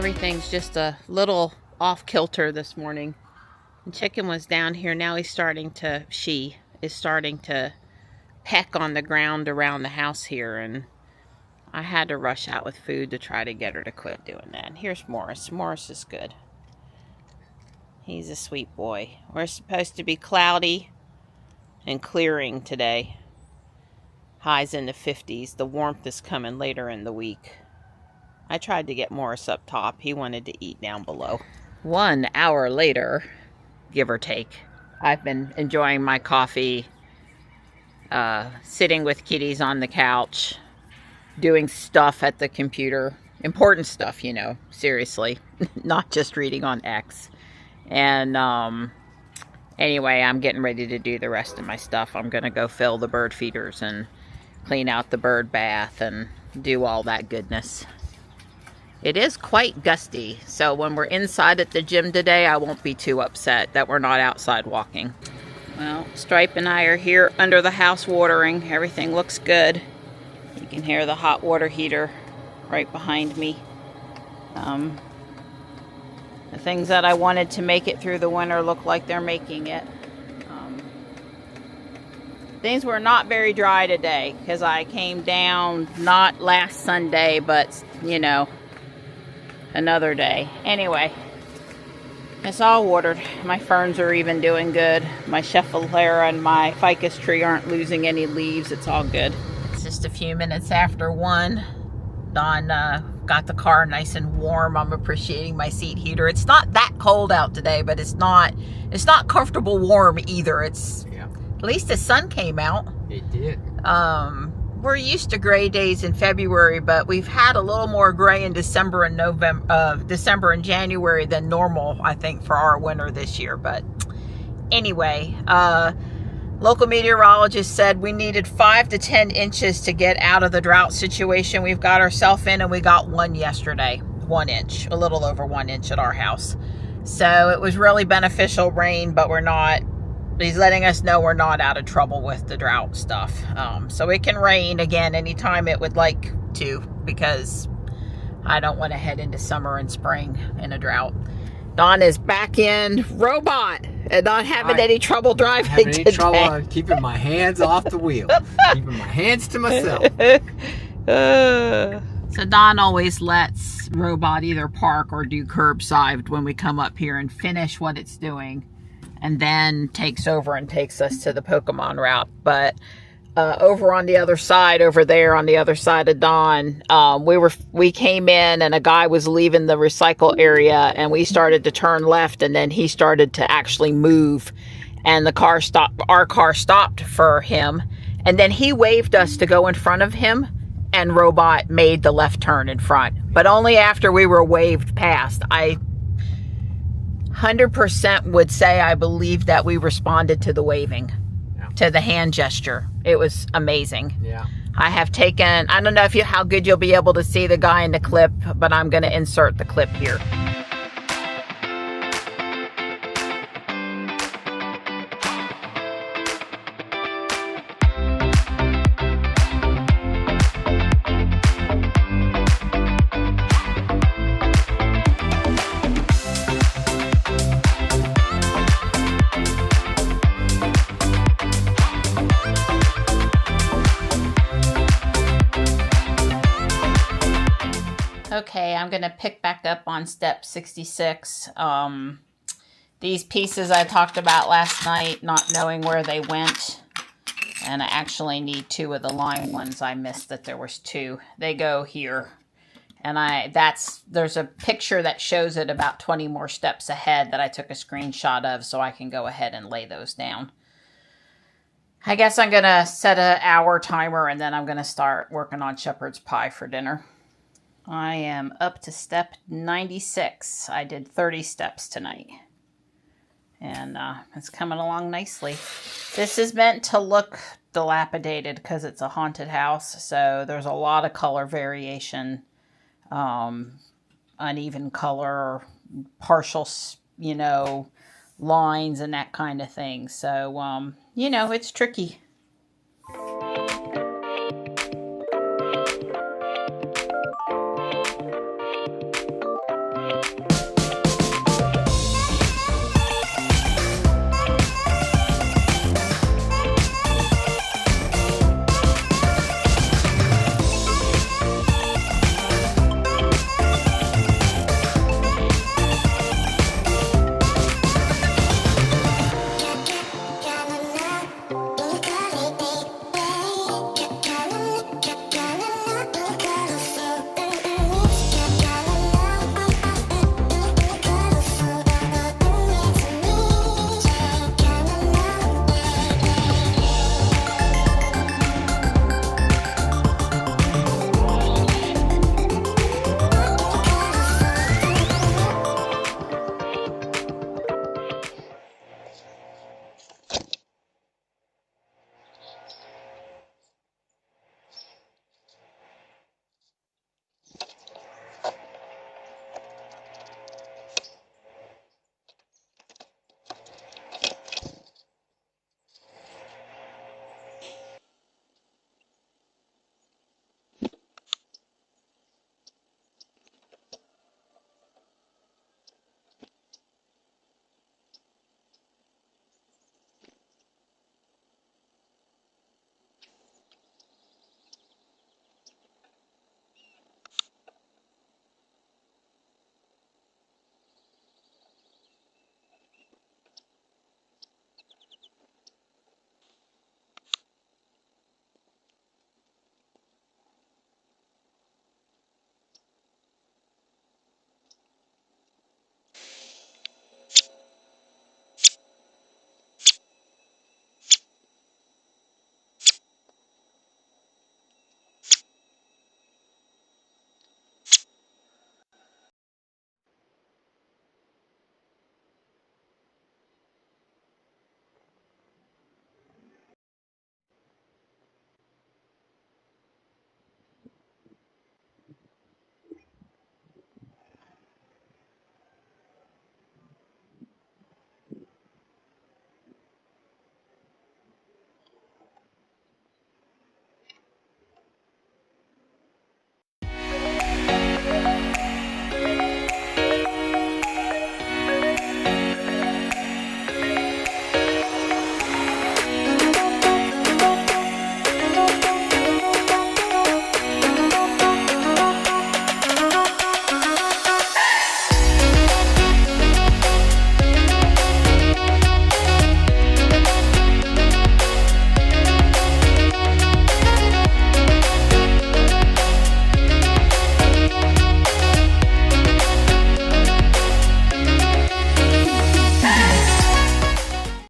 Everything's just a little off kilter this morning. The chicken was down here. Now she is starting to peck on the ground around the house here, and I had to rush out with food to try to get her to quit doing that. And here's Morris. Morris is good. He's a sweet boy. We're supposed to be cloudy and clearing today. Highs in the 50s. The warmth is coming later in the week. I tried to get Morris up top. He wanted to eat down below. 1 hour later, give or take, I've been enjoying my coffee, sitting with kitties on the couch, doing stuff at the computer. Important stuff, you know, seriously. Not just reading on X. And anyway, I'm getting ready to do the rest of my stuff. I'm going to go fill the bird feeders and clean out the bird bath and do all that goodness. It is quite gusty, so when we're inside at the gym today, I won't be too upset that we're not outside walking. Well, Stripe and I are here under the house watering. Everything looks good. You can hear the hot water heater right behind me. The things that I wanted to make it through the winter look like they're making it. Things were not very dry today because I came down not last Sunday, but, you know, another day. Anyway, it's all watered. My ferns are even doing good. My Schefflera and my ficus tree aren't losing any leaves. It's all good. It's just a few minutes after 1. Dawn got the car nice and warm. I'm appreciating my seat heater. It's not that cold out today, but it's not comfortable warm either. It's at least the sun came out. It did. We're used to gray days in February, but we've had a little more gray in December and January than normal, I think, for our winter this year. But anyway, local meteorologist said we needed 5 to 10 inches to get out of the drought situation we've got ourselves in, and we got 1 yesterday. 1 inch, a little over 1 inch at our house. So it was really beneficial rain, but he's letting us know we're not out of trouble with the drought stuff. So it can rain again anytime it would like to, because I don't want to head into summer and spring in a drought. Dawn is back in robot and not having any trouble driving today. Having any trouble keeping my hands off the wheel. Keeping my hands to myself. So Dawn always lets robot either park or do curbside when we come up here and finish what it's doing, and then takes over and takes us to the Pokemon route. But over on the other side, over there on the other side of Dawn, we came in and a guy was leaving the recycle area, and we started to turn left, and then he started to actually move, and our car stopped for him, and then he waved us to go in front of him, and robot made the left turn in front, but only after we were waved past. I 100% would say I believe that we responded to the waving, to the hand gesture. It was amazing. Yeah. I don't know how good you'll be able to see the guy in the clip, but I'm going to insert the clip here. Okay, I'm going to pick back up on step 66. These pieces I talked about last night, not knowing where they went. And I actually need 2 of the line ones. I missed that there was 2. They go here. And there's a picture that shows it about 20 more steps ahead that I took a screenshot of, so I can go ahead and lay those down. I guess I'm going to set an hour timer, and then I'm going to start working on shepherd's pie for dinner. I am up to step 96. I did 30 steps tonight. And it's coming along nicely. This is meant to look dilapidated because it's a haunted house. So there's a lot of color variation. Uneven color, partial, lines and that kind of thing. So, it's tricky.